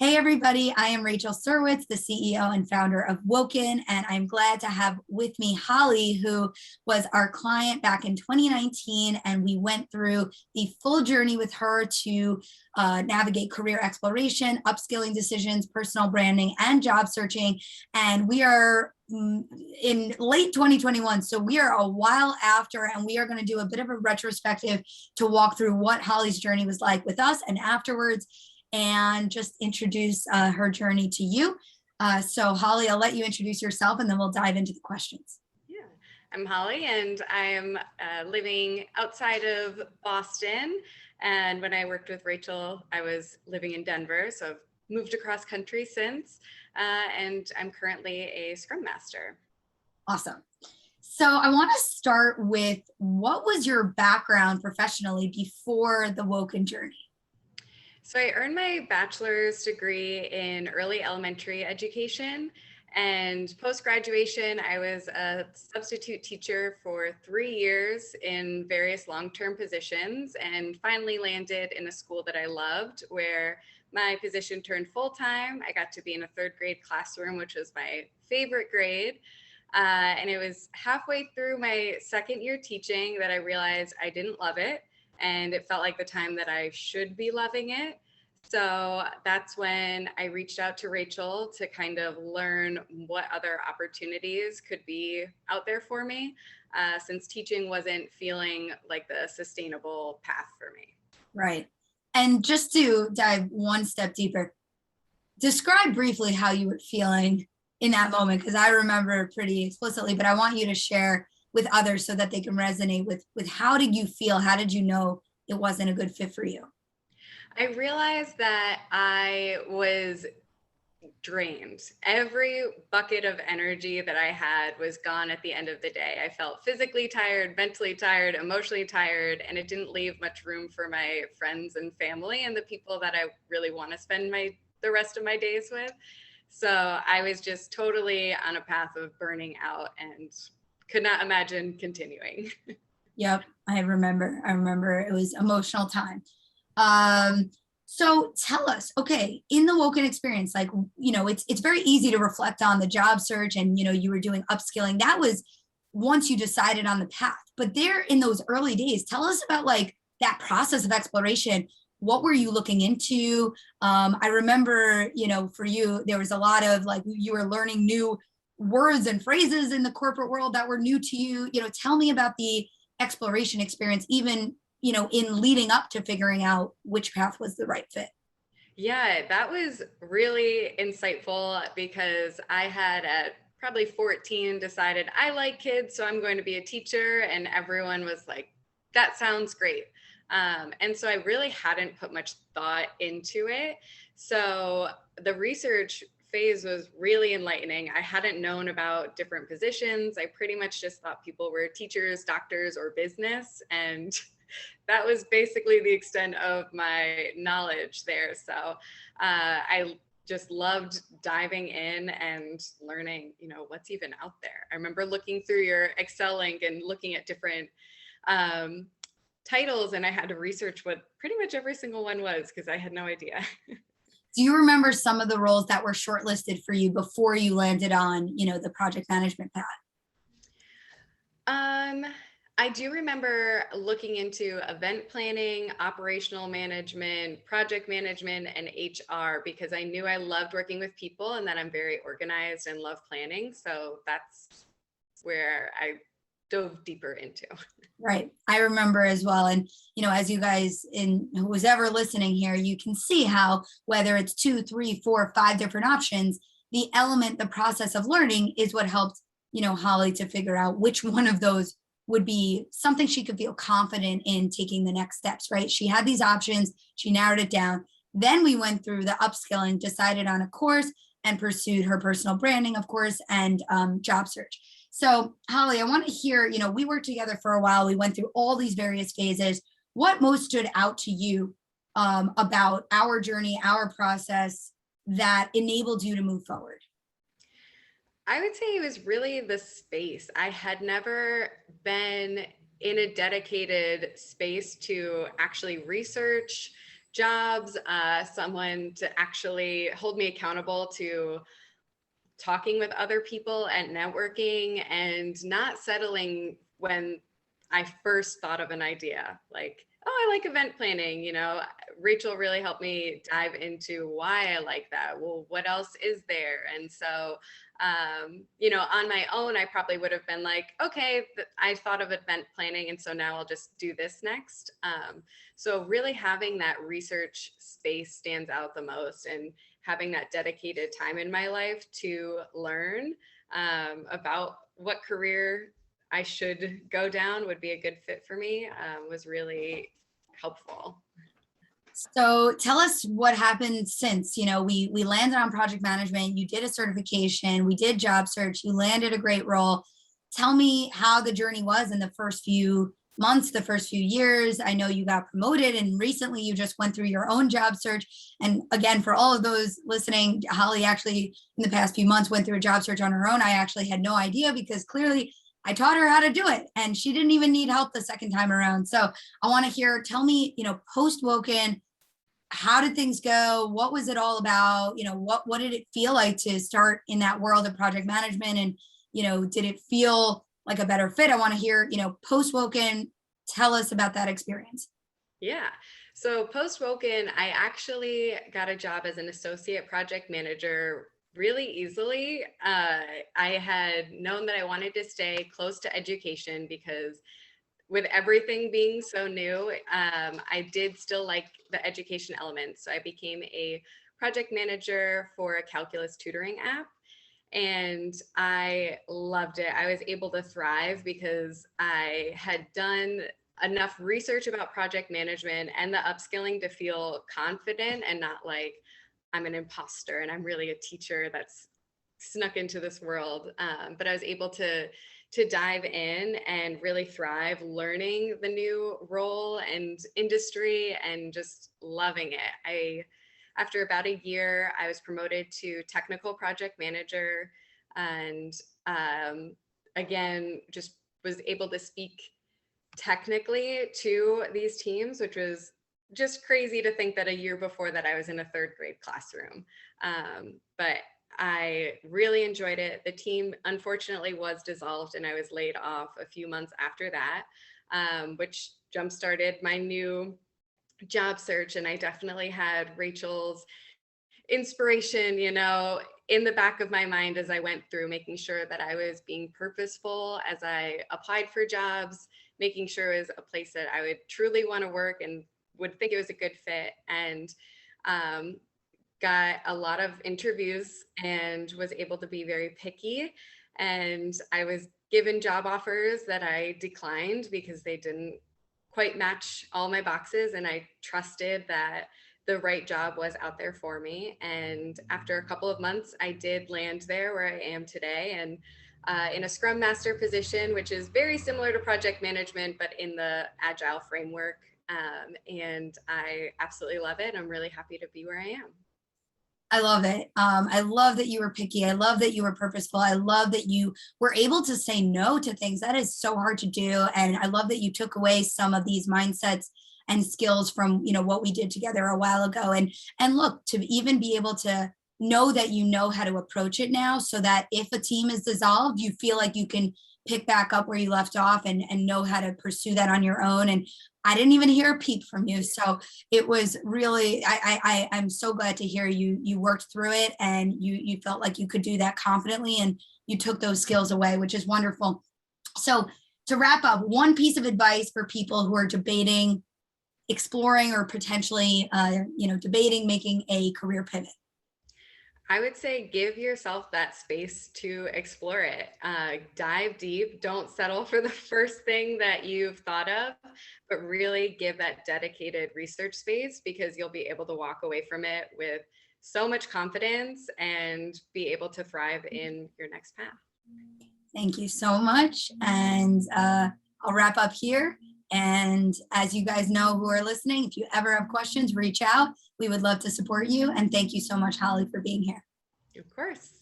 Hey, everybody. I am Rachel Surwitz, the CEO and founder of Woken, and I'm glad to have with me Holly, who was our client back in 2019. And we went through the full journey with her to navigate career exploration, upskilling decisions, personal branding, and job searching. And we are in late 2021. So we are a while after, and we are going to do a bit of a retrospective to walk through what Holly's journey was like with us and afterwards, and just introduce her journey to you. So Holly, I'll let you introduce yourself and then we'll dive into the questions. Yeah, I'm Holly and I am living outside of Boston. And when I worked with Rachel, I was living in Denver. So I've moved across country since, and I'm currently a Scrum Master. Awesome. So I want to start with, what was your background professionally before the Woken journey? So I earned my bachelor's degree in early elementary education, and post-graduation, I was a substitute teacher for 3 years in various long-term positions, and finally landed in a school that I loved, where my position turned full-time. I got to be in a third grade classroom, which was my favorite grade. And it was halfway through my second year teaching that I realized I didn't love it. And it felt like the time that I should be loving it. So that's when I reached out to Rachel to kind of learn what other opportunities could be out there for me, since teaching wasn't feeling like the sustainable path for me. Right. And just to dive one step deeper, describe briefly how you were feeling in that moment, because I remember pretty explicitly, but I want you to share with others so that they can resonate with how did you feel? How did you know it wasn't a good fit for you? I realized that I was drained. Every bucket of energy that I had was gone at the end of the day. I felt physically tired, mentally tired, emotionally tired, and it didn't leave much room for my friends and family and the people that I really want to spend the rest of my days with. So I was just totally on a path of burning out and could not imagine continuing. Yep, I remember. I remember it was emotional time. Um, so tell us, okay, in the Woken experience, like, it's very easy to reflect on the job search, and you were doing upskilling. That was once you decided on the path. But there in those early days, tell us about like that process of exploration. What were you looking into? I remember, for you, there was a lot of like you were learning new words and phrases in the corporate world that were new to you. Tell me about the exploration experience, even in leading up to figuring out which path was the right fit. Yeah, that was really insightful because I had at probably 14 decided I like kids, so I'm going to be a teacher. And everyone was like, that sounds great. And so I really hadn't put much thought into it. So the research phase was really enlightening. I hadn't known about different positions. I pretty much just thought people were teachers, doctors, or business. And that was basically the extent of my knowledge there. So I just loved diving in and learning, what's even out there. I remember looking through your Excel link and looking at different um, titles, and I had to research what pretty much every single one was because I had no idea. Do you remember some of the roles that were shortlisted for you before you landed on, the project management path? Um, I do remember looking into event planning, operational management, project management, and HR because I knew I loved working with people and that I'm very organized and love planning. So that's where I dove deeper into. Right. I remember as well. And, as you guys in who's ever listening here, you can see how whether it's 2, 3, 4, 5 different options, the process of learning is what helped, Holly to figure out which one of those would be something she could feel confident in taking the next steps, right? She had these options, she narrowed it down. Then we went through the upskilling, decided on a course, and pursued her personal branding, of course, and job search. So, Holly, I want to hear, we worked together for a while. We went through all these various phases. What most stood out to you about our journey, our process that enabled you to move forward? I would say it was really the space. I had never been in a dedicated space to actually research, jobs, someone to actually hold me accountable to talking with other people and networking and not settling when I first thought of an idea. Like, oh, I like event planning. Rachel really helped me dive into why I like that. Well, what else is there? And so, on my own, I probably would have been like, okay, I thought of event planning, and so now I'll just do this next. So really having that research space stands out the most, and having that dedicated time in my life to learn about what career I should go down would be a good fit for me was really helpful. So tell us what happened since, we landed on project management, you did a certification, we did job search, you landed a great role. Tell me how the journey was in the first few months, the first few years. I know you got promoted and recently you just went through your own job search. And again, for all of those listening, Holly actually in the past few months went through a job search on her own. I actually had no idea because clearly I taught her how to do it and she didn't even need help the second time around. So I want to hear, tell me, post Woken, how did things go? What was it all about? What did it feel like to start in that world of project management? And, did it feel like a better fit? I want to hear, post Woken, tell us about that experience. Yeah. So post Woken, I actually got a job as an associate project manager really easily. I had known that I wanted to stay close to education because with everything being so new, I did still like the education elements. So I became a project manager for a calculus tutoring app. And I loved it. I was able to thrive because I had done enough research about project management and the upskilling to feel confident and not like I'm an imposter and I'm really a teacher that's snuck into this world. But I was able to dive in and really thrive learning the new role and industry and just loving it. After about a year, I was promoted to technical project manager and again, just was able to speak technically to these teams, which was just crazy to think that a year before that I was in a third grade classroom. But I really enjoyed it. The team unfortunately was dissolved and I was laid off a few months after that, which jump-started my new job search. And I definitely had Rachel's inspiration, in the back of my mind as I went through, making sure that I was being purposeful as I applied for jobs, making sure it was a place that I would truly want to work and would think it was a good fit. And got a lot of interviews and was able to be very picky. And I was given job offers that I declined because they didn't quite match all my boxes. And I trusted that the right job was out there for me. And after a couple of months, I did land there where I am today. And in a Scrum Master position, which is very similar to project management, but in the Agile framework. And I absolutely love it. I'm really happy to be where I am. I love it. I love that you were picky. I love that you were purposeful. I love that you were able to say no to things. That is so hard to do. And I love that you took away some of these mindsets and skills from, what we did together a while ago. And look, to even be able to know that you know how to approach it now so that if a team is dissolved, you feel like you can pick back up where you left off and know how to pursue that on your own. And I didn't even hear a peep from you. So it was really, I'm so glad to hear you worked through it and you felt like you could do that confidently and you took those skills away, which is wonderful. So to wrap up, one piece of advice for people who are debating, exploring, or potentially, debating making a career pivot. I would say give yourself that space to explore it. Dive deep. Don't settle for the first thing that you've thought of, but really give that dedicated research space because you'll be able to walk away from it with so much confidence and be able to thrive in your next path. Thank you so much. And I'll wrap up here. And as you guys know who are listening, if you ever have questions, reach out. We would love to support you. And thank you so much, Holly, for being here. Of course.